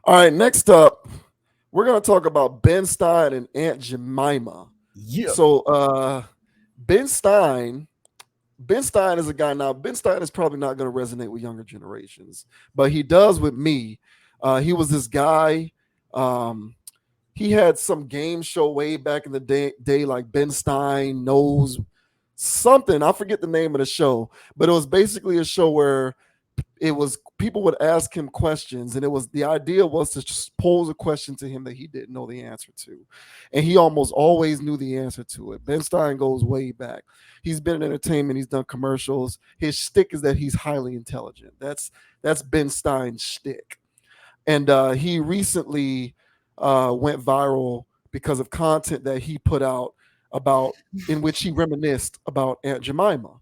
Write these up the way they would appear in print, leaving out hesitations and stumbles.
All right, next up, we're gonna talk about Ben Stein and Aunt Jemima. Yeah. So Ben Stein, Ben Stein is a guy now. Ben Stein is probably not going to resonate with younger generations, but he does with me. He was this guy. Um, he had some game show way back in the day like Ben Stein knows something. I forget the name of the show, but it was basically a show where it was people would ask him questions, and it was the idea was to just pose a question to him that he didn't know the answer to, and he almost always knew the answer to it. Ben Stein goes way back. He's been in entertainment. He's done commercials. His shtick is that he's highly intelligent. That's Ben Stein's shtick. And he recently went viral because of content that he put out about in which he reminisced about Aunt Jemima.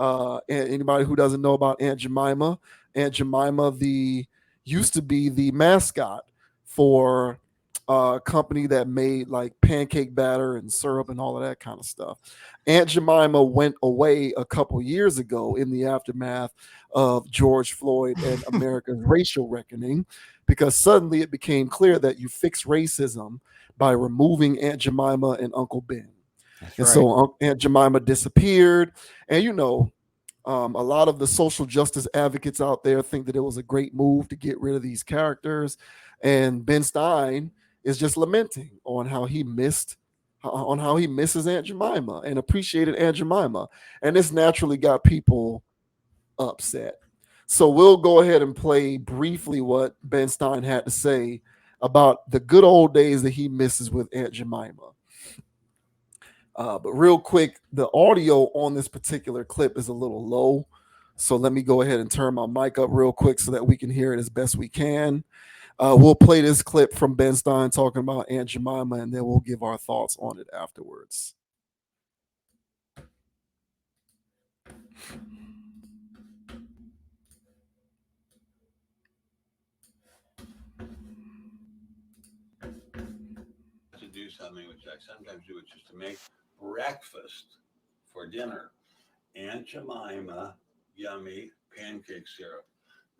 And anybody who doesn't know about Aunt Jemima, the used to be the mascot for a company that made like pancake batter and syrup and all of that kind of stuff. Aunt Jemima went away a couple years ago in the aftermath of George Floyd and America's racial reckoning, because suddenly it became clear that you fix racism by removing Aunt Jemima and Uncle Ben. That's And right. so Aunt Jemima disappeared. And a lot of the social justice advocates out there think that it was a great move to get rid of these characters. And Ben Stein is just lamenting on how he misses Aunt Jemima and appreciated Aunt Jemima. And this naturally got people upset. So we'll go ahead and play briefly what Ben Stein had to say about the good old days that he misses with Aunt Jemima. But real quick, the audio on this particular clip is a little low. So let me go ahead and turn my mic up real quick so that we can hear it as best we can. We'll play this clip from Ben Stein talking about Aunt Jemima, and then we'll give our thoughts on it afterwards. To do something which I sometimes do, which is to make breakfast for dinner. Aunt Jemima, yummy pancake syrup.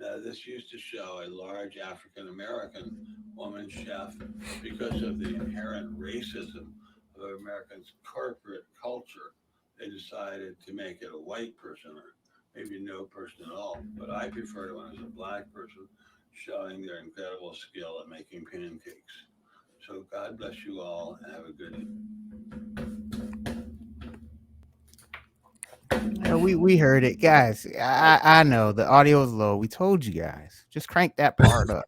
Now, this used to show a large African American woman chef because of the inherent racism of Americans' corporate culture. They decided to make it a white person or maybe no person at all. But I preferred it when it was a black person showing their incredible skill at making pancakes. So God bless you all and have a good Yeah, we heard it, guys. I know the audio is low. We told you guys. Just crank that part up.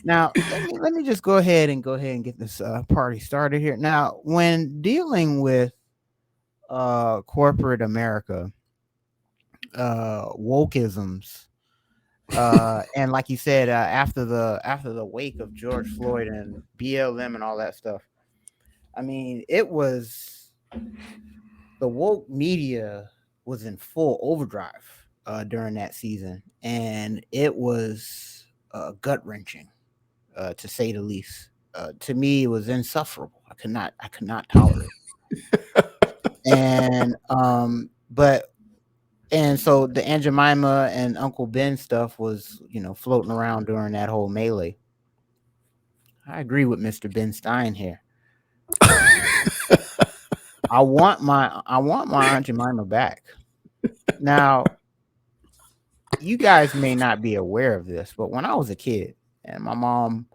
Now, let me just go ahead and get this party started here. Now, when dealing with corporate America, wokeisms, and like you said, after the wake of George Floyd and BLM and all that stuff, I mean, it was the woke media was in full overdrive during that season, and it was gut wrenching, to say the least. To me, it was insufferable. I could not tolerate it. And so the Aunt Jemima and Uncle Ben stuff was, floating around during that whole melee. I agree with Mr. Ben Stein here. I want my Aunt Jemima back. Now, you guys may not be aware of this, but when I was a kid and my mom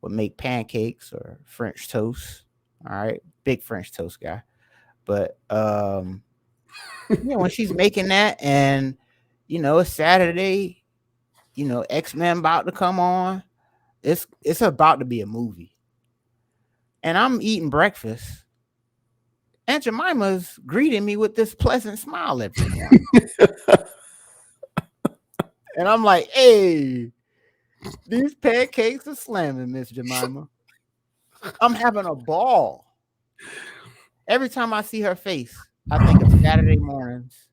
would make pancakes or French toast, all right, big French toast guy. But when she's making that and it's Saturday, X-Men about to come on, it's about to be a movie. And I'm eating breakfast. Aunt Jemima's greeting me with this pleasant smile every morning. And I'm like, hey, these pancakes are slamming, Miss Jemima. I'm having a ball. Every time I see her face, I think of Saturday mornings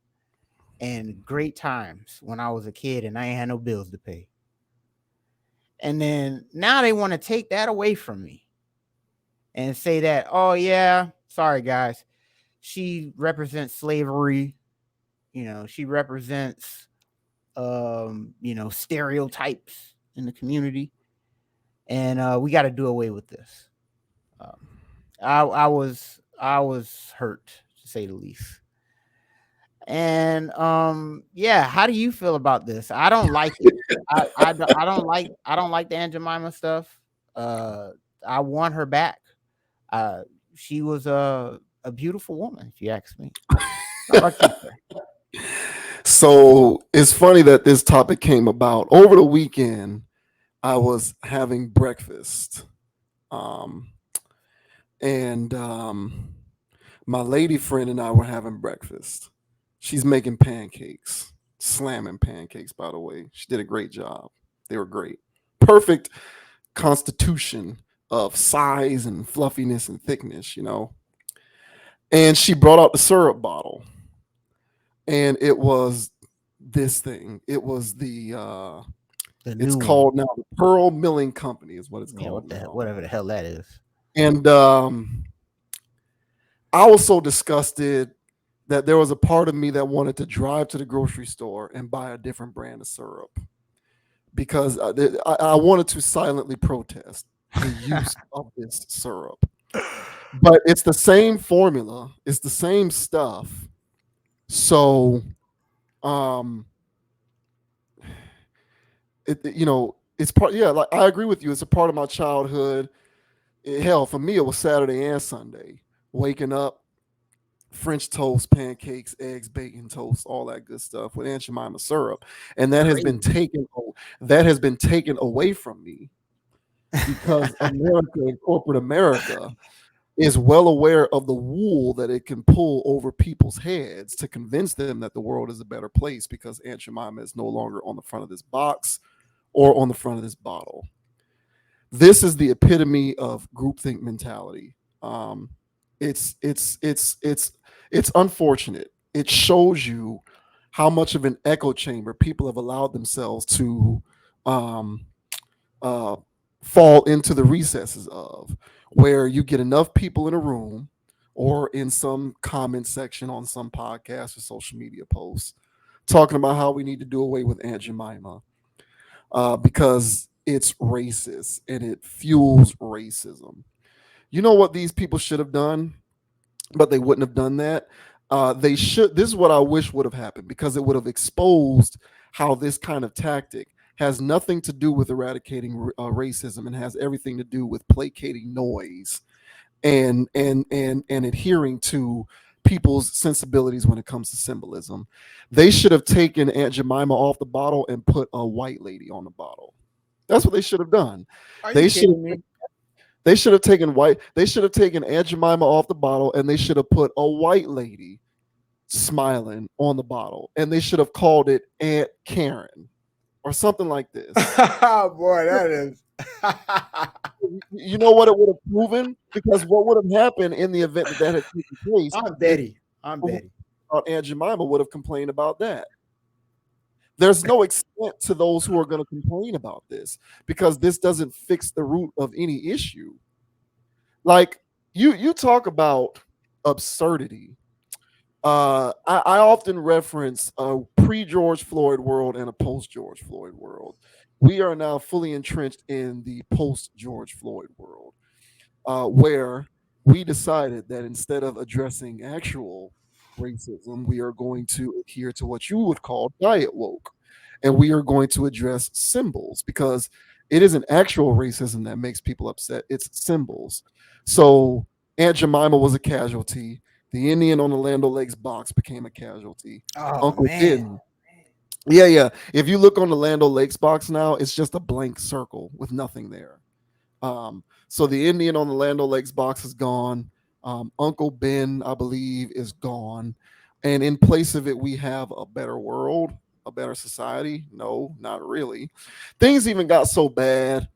and great times when I was a kid and I ain't had no bills to pay. And then now they want to take that away from me and say that, oh yeah, sorry guys, she represents slavery. She represents stereotypes. in the community, and we got to do away with this. Um, I was hurt to say the least. And yeah, how do you feel about this? I don't like it. I don't like the Aunt Jemima stuff. Uh, I want her back. Uh, she was a beautiful woman, if you ask me. How about you, sir? So it's funny that this topic came about over the weekend. I was having breakfast, um, and my lady friend and I were having breakfast. She's making pancakes, slamming pancakes, by the way. She did a great job. They were great. Perfect constitution of size and fluffiness and thickness, you know. And she brought out the syrup bottle, and it was this thing. It was The it's new one. called now the Pearl Milling Company is what it's Yeah, called what the hell, now. whatever the hell that is. And I was so disgusted that there was a part of me that wanted to drive to the grocery store and buy a different brand of syrup because I wanted to silently protest the use of this syrup. But it's the same formula, it's the same stuff. So, um, it's part. Yeah, like I agree with you. It's a part of my childhood. Hell, for me, it was Saturday and Sunday. Waking up, French toast, pancakes, eggs, bacon, toast, all that good stuff with Aunt Jemima syrup, and Crazy. that has been taken away from me because America and corporate America is well aware of the wool that it can pull over people's heads to convince them that the world is a better place because Aunt Jemima is no longer on the front of this box or on the front of this bottle. This is the epitome of groupthink mentality. Um, it's unfortunate. It shows you how much of an echo chamber people have allowed themselves to um, uh, fall into the recesses of, where you get enough people in a room or in some comment section on some podcast or social media posts talking about how we need to do away with Aunt Jemima because it's racist and it fuels racism. You know what these people should have done, but they wouldn't have done that. They should. This is what I wish would have happened because it would have exposed how this kind of tactic has nothing to do with eradicating racism and has everything to do with placating noise and adhering to people's sensibilities when it comes to symbolism. They should have taken Aunt Jemima off the bottle and put a white lady on the bottle. That's what they should have done. Are you They should kidding have me? they should have taken white. They should have taken Aunt Jemima off the bottle, and they should have put a white lady smiling on the bottle, and they should have called it Aunt Karen or something like this. Boy, that is. You know what it would have proven? Because what would have happened in the event that that had taken place I'm is Betty. I'm people Betty. who thought Aunt Jemima would have complained about that. There's no extent to those who are going to complain about this because this doesn't fix the root of any issue. Like you talk about absurdity. I often reference a pre George Floyd world and a post George Floyd world. We are now fully entrenched in the post George Floyd world, where we decided that instead of addressing actual racism, we are going to adhere to what you would call diet woke. And we are going to address symbols because it isn't actual racism that makes people upset, it's symbols. So Aunt Jemima was a casualty. The Indian on the Land O'Lakes box became a casualty. Oh Uncle man. Ben. Yeah, yeah. If you look on the Land O'Lakes box now, it's just a blank circle with nothing there. So the Indian on the Land O'Lakes box is gone. Uncle Ben, I believe, is gone. And in place of it, we have a better world, a better society. No, not really. Things even got so bad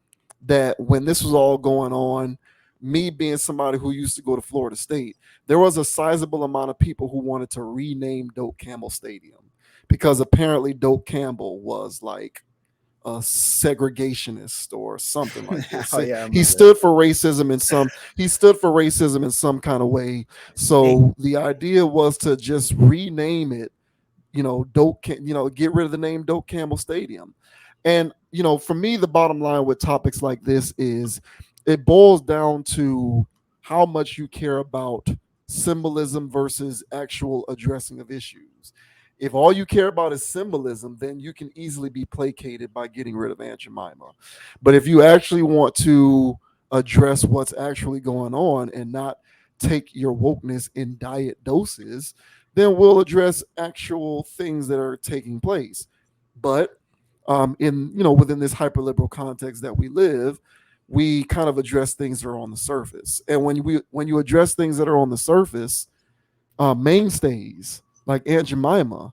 that when this was all going on, me being somebody who used to go to Florida State, there was a sizable amount of people who wanted to rename Doak Campbell Stadium because apparently Doak Campbell was like a segregationist or something like this. Oh yeah, I He remember that. stood for racism in some he stood for racism in some kind of way. Hey, So the idea was to just rename it, get rid of the name Doak Campbell Stadium. And for me, the bottom line with topics like this is it boils down to how much you care about symbolism versus actual addressing of issues. If all you care about is symbolism, then you can easily be placated by getting rid of Aunt Jemima. But if you actually want to address what's actually going on and not take your wokeness in diet doses, then we'll address actual things that are taking place. But in within this hyperliberal context that we live, we kind of address things that are on the surface. And when you address things that are on the surface, mainstays like Aunt Jemima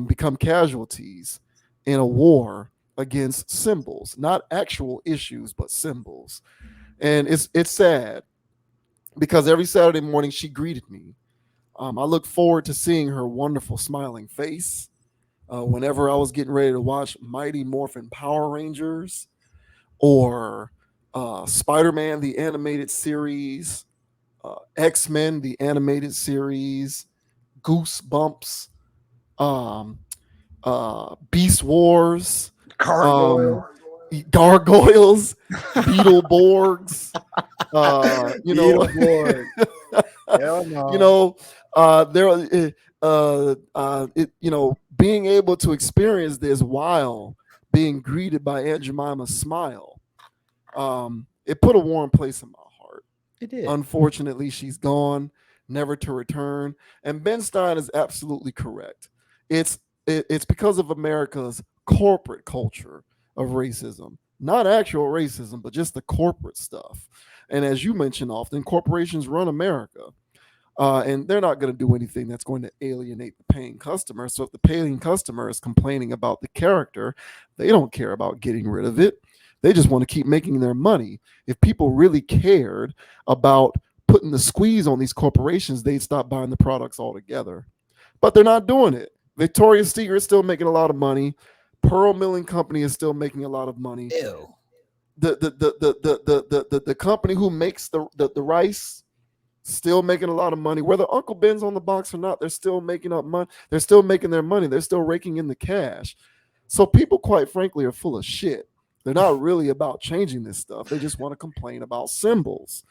become casualties in a war against symbols, not actual issues, but symbols. And it's sad because every Saturday morning she greeted me. I look forward to seeing her wonderful smiling face. Whenever I was getting ready to watch Mighty Morphin Power Rangers or Spider Man, the animated series, X Men, the animated series, Goosebumps, um, Beast Wars, um, Gargoyle. Gargoyles, Beetleborgs, you know, Beetleborg. Hell you no. know, there, being able to experience this while being greeted by Aunt Jemima's smile, it put a warm place in my heart. It did. Unfortunately, she's gone, never to return. And Ben Stein is absolutely correct. It's it's because of America's corporate culture of racism, not actual racism, but just the corporate stuff. And as you mentioned often, corporations run America. And they're not going to do anything that's going to alienate the paying customer. So if the paying customer is complaining about the character, they don't care about getting rid of it. They just want to keep making their money. If people really cared about putting the squeeze on these corporations, they'd stop buying the products altogether. But they're not doing it. Victoria's Secret is still making a lot of money. Pearl Milling Company is still making a lot of money. Ew. The company who makes the rice still making a lot of money. Whether Uncle Ben's on the box or not, they're still making up money. They're still making their money. They're still raking in the cash. So people, quite frankly, are full of shit. They're not really about changing this stuff. They just want to complain about symbols.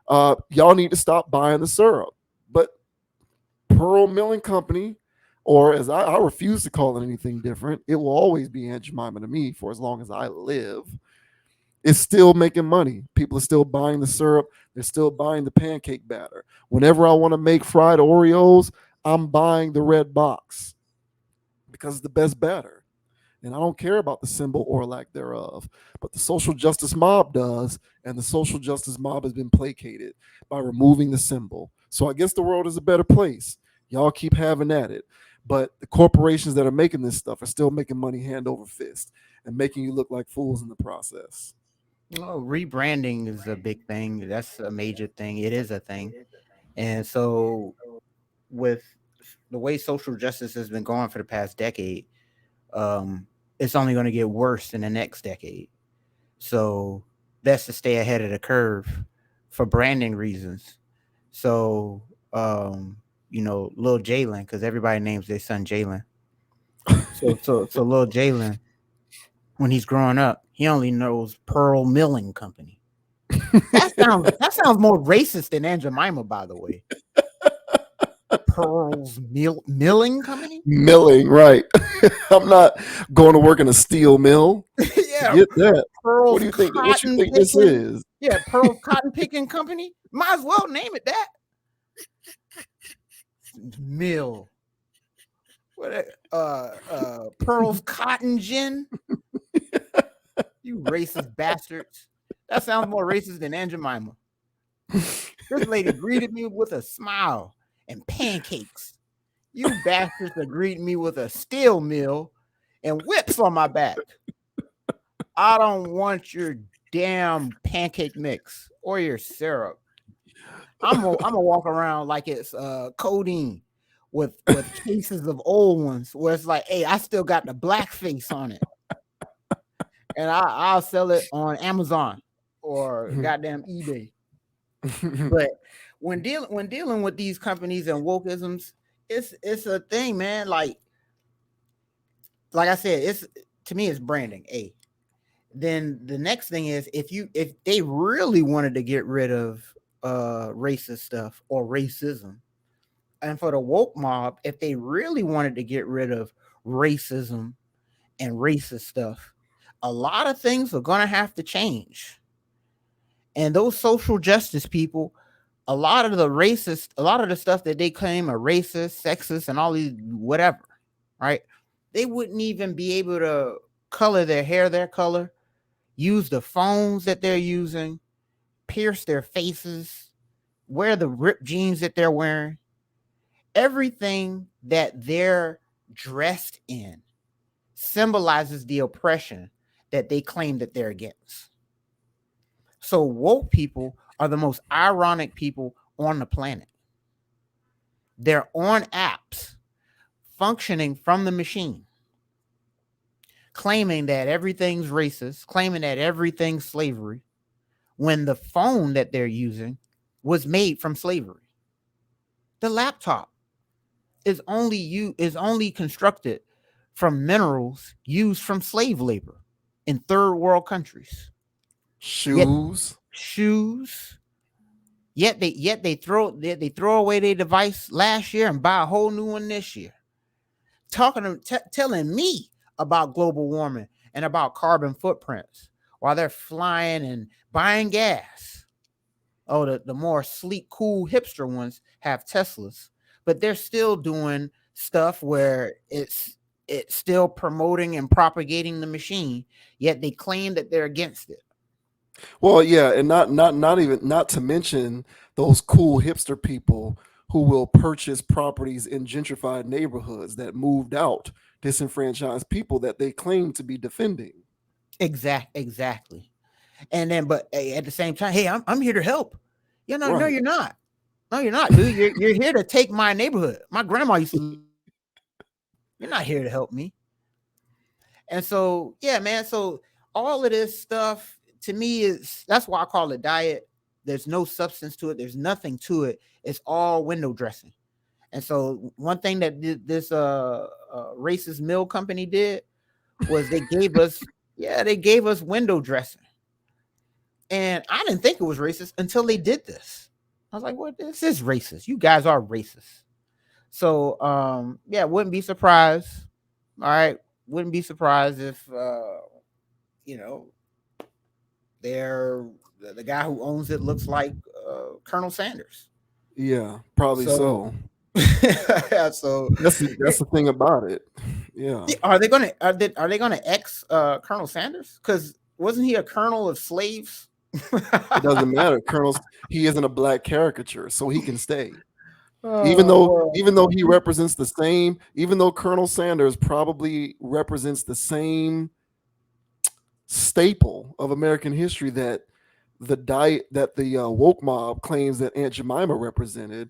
Y'all need to stop buying the syrup. But Pearl Milling Company, or as I refuse to call it anything different, it will always be Aunt Jemima to me for as long as I live. It's still making money. People are still buying the syrup. They're still buying the pancake batter. Whenever I want to make fried Oreos, I'm buying the red box because it's the best batter. And I don't care about the symbol or lack thereof. But the social justice mob does. And the social justice mob has been placated by removing the symbol. So I guess the world is a better place. Y'all keep having at it. But the corporations that are making this stuff are still making money hand over fist and making you look like fools in the process. Oh, rebranding is a big thing. That's a major thing. It is a thing. And so, with the way social justice has been going for the past decade, it's only going to get worse in the next decade. So, that's to stay ahead of the curve for branding reasons. So, little Jalen, because everybody names their son Jalen. So little Jalen, when he's growing up, he only knows Pearl Milling Company. That sounds more racist than Aunt Jemima, by the way. Pearl's Milling Company? Milling, right. I'm not going to work in a steel mill. Yeah, Forget that. What Pearl's do you think? What you Cotton think this Picking. is? Yeah, Pearl's Cotton Picking Company. Might as well name it that. Mill. What? Pearl's Cotton Gin. You racist bastards. That sounds more racist than Aunt Jemima. This lady greeted me with a smile and pancakes. You bastards are greeting me with a steel mill and whips on my back. I don't want your damn pancake mix or your syrup. I'm gonna walk around like it's codeine with cases of old ones where it's like, hey, I still got the black face on it, and I'll sell it on Amazon or goddamn eBay. But when dealing with these companies and wokeisms, it's a thing, man. Like I said, To me, it's branding. A. Then the next thing is if they really wanted to get rid of racist stuff or racism, and for the woke mob, if they really wanted to get rid of racism and racist stuff, a lot of things are gonna have to change. And those social justice people, a lot of the stuff that they claim are racist, sexist, and all these whatever, right? They wouldn't even be able to color their hair their color, use the phones that they're using, pierce their faces, wear the ripped jeans that they're wearing. Everything that they're dressed in symbolizes the oppression that they claim that they're against. So woke people are the most ironic people on the planet. They're on apps functioning from the machine, claiming that everything's racist, claiming that everything's slavery, when the phone that they're using was made from slavery. The laptop is only constructed from minerals used from slave labor in third world countries. Yet Shoes. shoes, yet they throw away their device last year and buy a whole new one this year. Telling me about global warming and about carbon footprints while they're flying and buying gas. Oh, the more sleek, cool hipster ones have Teslas, but they're still doing stuff where it's still promoting and propagating the machine, yet they claim that they're against it. Well, yeah, and not even not to mention those cool hipster people who will purchase properties in gentrified neighborhoods that moved out disenfranchised people that they claim to be defending. Exactly. And then, but at the same time, hey, I'm here to help. No, Right. you're not. No, you're not, dude. You're here to take my neighborhood. My grandma used to live in this neighborhood. You're not here to help me. And so, yeah, man. So all of this stuff to me is that's why I call it diet. There's no substance to it. There's nothing to it. It's all window dressing. And so one thing that this racist mill company did was they gave us window dressing. And I didn't think it was racist until they did this. I was like, "What? This is racist. You guys are racist." So, yeah, wouldn't be surprised. All right, wouldn't be surprised if you know they're the guy who owns it looks like Colonel Sanders. Yeah, probably So, so. yeah, so That's the thing about it. Yeah. are they gonna ex Colonel Sanders? Because wasn't he a colonel of slaves? It doesn't matter. Colonel, he isn't a black caricature, so he can stay. Well, Even though he represents the same, even though Colonel Sanders probably represents the same staple of American history that the woke mob claims that Aunt Jemima represented,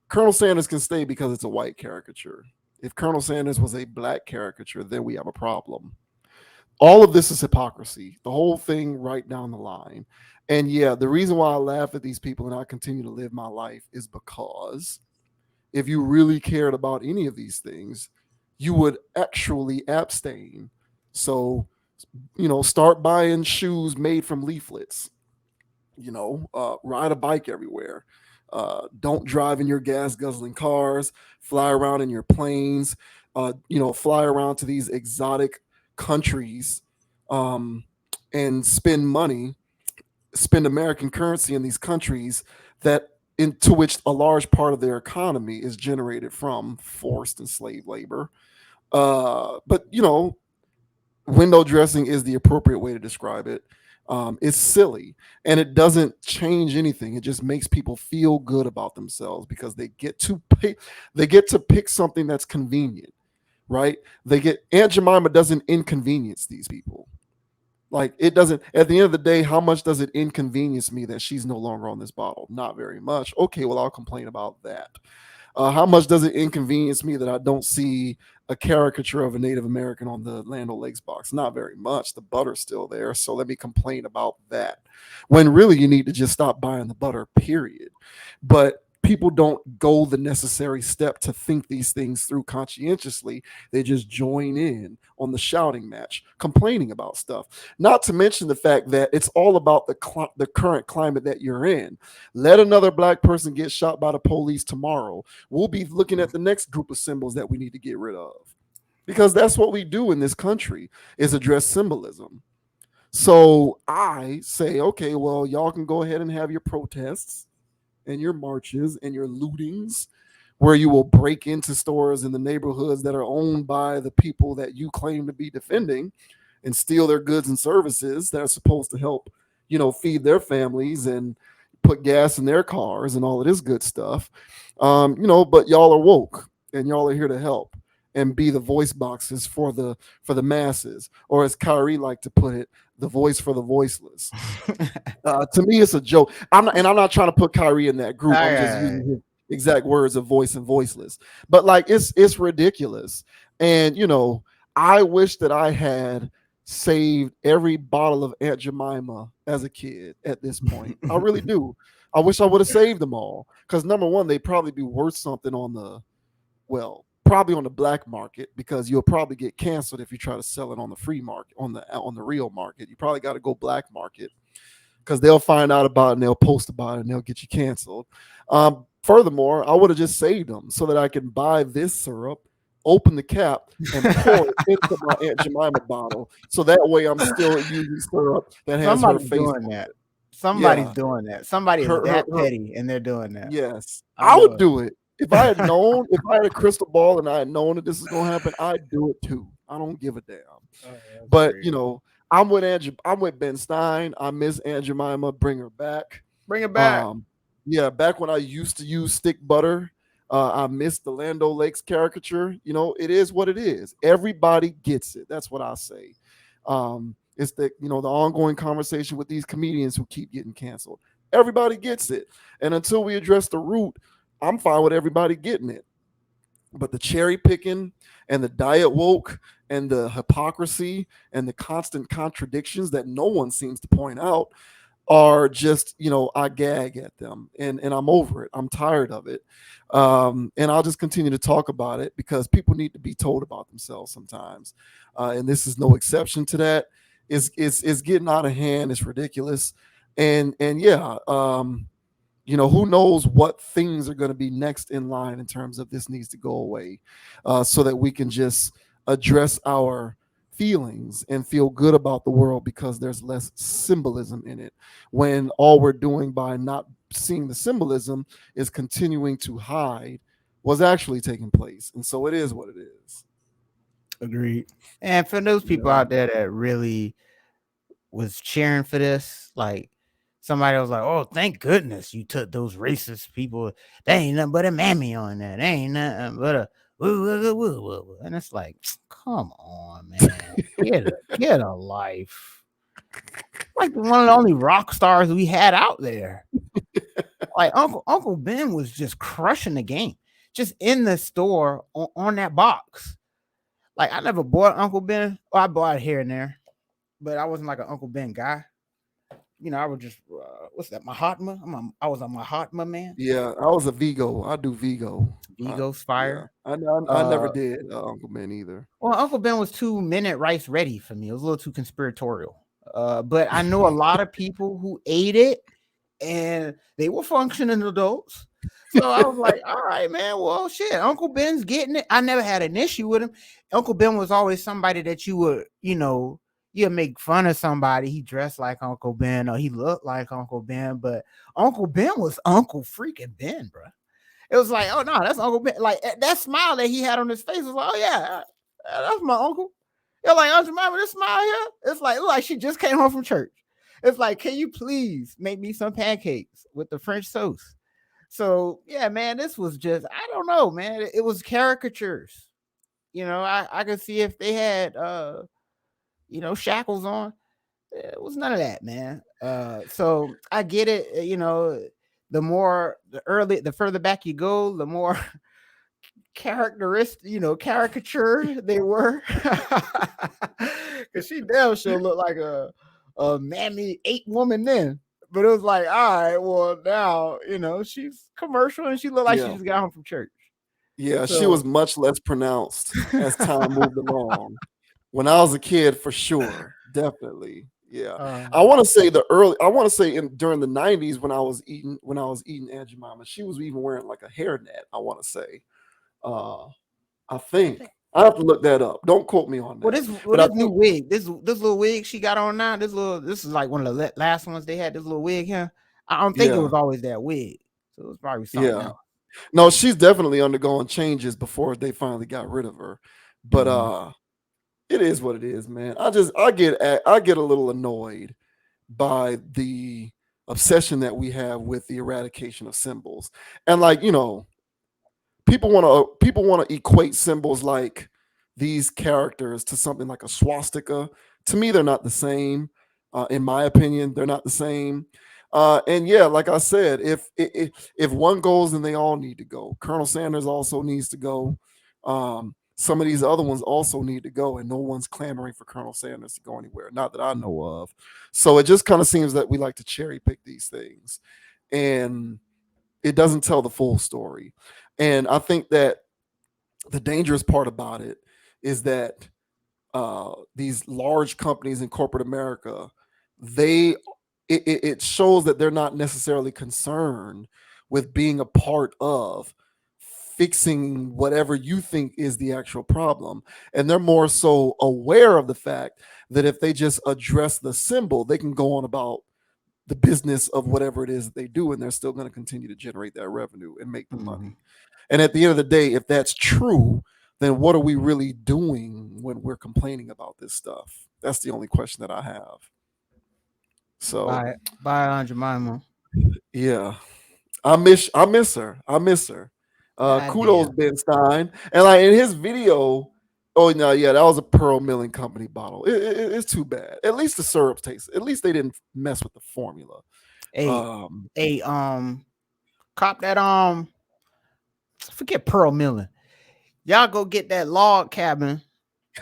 Colonel Sanders can stay because it's a white caricature. If Colonel Sanders was a black caricature, then we have a problem. All of this is hypocrisy, the whole thing right down the line. And yeah, the reason why I laugh at these people and I continue to live my life is because if you really cared about any of these things, you would actually abstain. So, start buying shoes made from leaflets, ride a bike everywhere. Don't drive in your gas guzzling cars, fly around in your planes, fly around to these exotic countries um, and spend American currency in these countries that into which a large part of their economy is generated from forced and slave labor. But window dressing is the appropriate way to describe it. It's silly and it doesn't change anything. It just makes people feel good about themselves because they get to pick something that's convenient, right? They get Aunt Jemima doesn't inconvenience these people. Like it doesn't. At the end of the day, how much does it inconvenience me that she's no longer on this bottle? Not very much. Okay, well I'll complain about that. How much does it inconvenience me that I don't see a caricature of a Native American on the Land O'Lakes box? Not very much. The butter's still there, so let me complain about that. When really you need to just stop buying the butter, period. But people don't go the necessary step to think these things through conscientiously. They just join in on the shouting match, complaining about stuff. Not to mention the fact that it's all about the current climate that you're in. Let another black person get shot by the police tomorrow. We'll be looking at the next group of symbols that we need to get rid of, because that's what we do in this country, is address symbolism. So I say, okay, well, y'all can go ahead and have your protests and your marches and your lootings, where you will break into stores in the neighborhoods that are owned by the people that you claim to be defending, and steal their goods and services that are supposed to help, feed their families and put gas in their cars and all of this good stuff. But y'all are woke and y'all are here to help and be the voice boxes for the masses, or as Kyrie liked to put it, the voice for the voiceless. To me, it's a joke. I'm not trying to put Kyrie in that group. I'm just Okay. using his exact words of voice and voiceless. But like, it's ridiculous. And I wish that I had saved every bottle of Aunt Jemima as a kid at this point. I really do. I wish I would have saved them all, because number one, they'd probably be worth something on the, well, probably on the black market, because you'll probably get canceled if you try to sell it on the free market, on the real market. You probably got to go black market, because they'll find out about it and they'll post about it and they'll get you canceled. Furthermore, I would have just saved them so that I can buy this syrup, open the cap, and pour it into my Aunt Jemima bottle. So that way I'm still using syrup that has her Somebody's face doing on that. it. Somebody's Yeah. doing that. Somebody is Her, that her, petty and they're doing that. yes. I I know would it. do it. If I had known, if I had a crystal ball and I had known that this is going to happen, I'd do it too. I don't give a damn. Oh, that's But crazy. I'm with Ben Stein. I miss Aunt Jemima. Bring her back. Bring it back. Um, yeah, back when I used to use stick butter, I miss the Lando Lakes caricature. It is what it is. Everybody gets it. That's what I say. It's the ongoing conversation with these comedians who keep getting canceled. Everybody gets it, and until we address the root, I'm fine with everybody getting it. But the cherry picking and the diet woke and the hypocrisy and the constant contradictions that no one seems to point out are just, I gag at them, and I'm over it. I'm tired of it. And I'll just continue to talk about it, because people need to be told about themselves sometimes. And this is no exception to that. It's getting out of hand. It's ridiculous. And yeah, who knows what things are going to be next in line in terms of this needs to go away, so that we can just address our feelings and feel good about the world, because there's less symbolism in it, when all we're doing by not seeing the symbolism is continuing to hide what's actually taking place. And so it is what it is. Agreed. And for those people Yeah. out there that really was cheering for this, like somebody was like, "Oh, thank goodness you took those racist people. They ain't nothing but a mammy on that. They ain't nothing but a woo, woo, woo, woo, woo, woo." And it's like, come on, man, get a life. Like one of the only rock stars we had out there. Like Uncle Ben was just crushing the game, just in the store on that box. Like I never bought Uncle Ben. Well, I bought it here and there, but I wasn't like an Uncle Ben guy. I would just what's that? Mahatma. I was a Mahatma man. Yeah, I was a Vigo. I do Vigo. Vigo's Yeah, fire. I never Uh, did Uncle Ben either. well, Uncle Ben was 2 minute rice ready for me. It was a little too conspiratorial. But I know a lot of people who ate it and they were functioning adults. So I was like, all right, man. Well, shit, Uncle Ben's getting it. I never had an issue with him. Uncle Ben was always somebody that you'd make fun of somebody. He dressed like Uncle Ben or he looked like Uncle Ben, but Uncle Ben was Uncle freaking Ben, bro. It was like, oh no, that's Uncle Ben. Like that smile that he had on his face was like, oh yeah, that's my uncle. You're like, Aunt Jemima, this smile here. It's like she just came home from church. It's like, can you please make me some pancakes with the French toast? So yeah, man, this was just I don't know, man. It was caricatures. I could see if they had shackles on. It was none of that, man. So I get it. The further back you go, the more caricature they were. Because she damn sure looked like a mammy 8 woman then. But it was like, all right, well now she's commercial and she looked like she Yeah. just got home from church. Yeah, she was So much less pronounced as time moved along. When I was a kid, for sure, definitely. Yeah, I um, want to say the early. I want to say in during the '90s when I was eating Aunt Jemima, she was even wearing like a hairnet. I want to say, uh, I I think think I have to look that up. Don't quote me on well that, this but I this new think wig, this little wig she got on now, this is like one of the last ones they had. This little wig here, I don't think it yeah, was always that wig, so it was probably something yeah. else. No, she's definitely undergoing changes before they finally got rid of her. But Mhm. it is what it is, man. I get a little annoyed by the obsession that we have with the eradication of symbols. And like, people want to equate symbols like these characters to something like a swastika. To me, they're not the same. In my opinion, they're not the same. And yeah, like I said, if one goes, then they all need to go. Colonel Sanders also needs to go. Some of these other ones also need to go, and no one's clamoring for Colonel Sanders to go anywhere, not that I know of. So it just kind of seems that we like to cherry pick these things, and it doesn't tell the full story. And I think that the dangerous part about it is that these large companies in corporate America, they it shows that they're not necessarily concerned with being a part of fixing whatever you think is the actual problem, and they're more so aware of the fact that if they just address the symbol, they can go on about the business of whatever it is that they do, and they're still going to continue to generate that revenue and make the Mhm. money. And at the end of the day, if that's true, then what are we really doing when we're complaining about this stuff? That's the only question that I have. So Bye, Aunt Jemima. yeah, I miss her. I miss her. God Kudos damn. Ben Stein. And like in his video, oh no, yeah, that was a Pearl Milling Company bottle. It's too bad. At least the syrups taste. At least they didn't mess with the formula. Hey, Um, hey, cop that forget Pearl Milling. Y'all go get that log cabin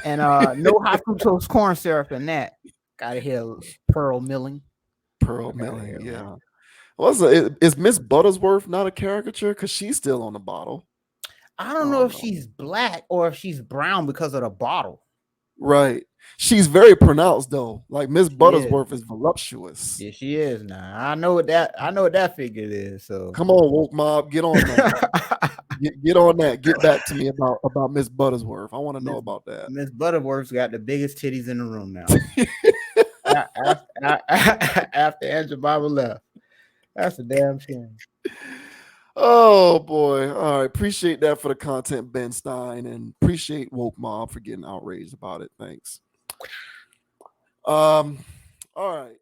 and no high fructose corn syrup in that. Gotta hear Pearl Milling. Pearl Fuck out of Milling, here, man. yeah. Is Miss Buttersworth not a caricature? Because she's still on the bottle. I I don't know don't if know. she's black or if she's brown because of the bottle. Right. She's very pronounced though. Like Miss She is. Buttersworth is voluptuous. Yeah, she is now. I know what that figure is. So Come on, woke mob, get on that. Get on that. Get back to me about Miss Buttersworth. I want to know Miss about that. Miss Butterworth's got the biggest titties in the room now. After Angela Bible left. That's a damn shame. Oh boy. All right. Appreciate that for the content, Ben Stein, and appreciate woke mob for getting outraged about it. Thanks. Um. All right.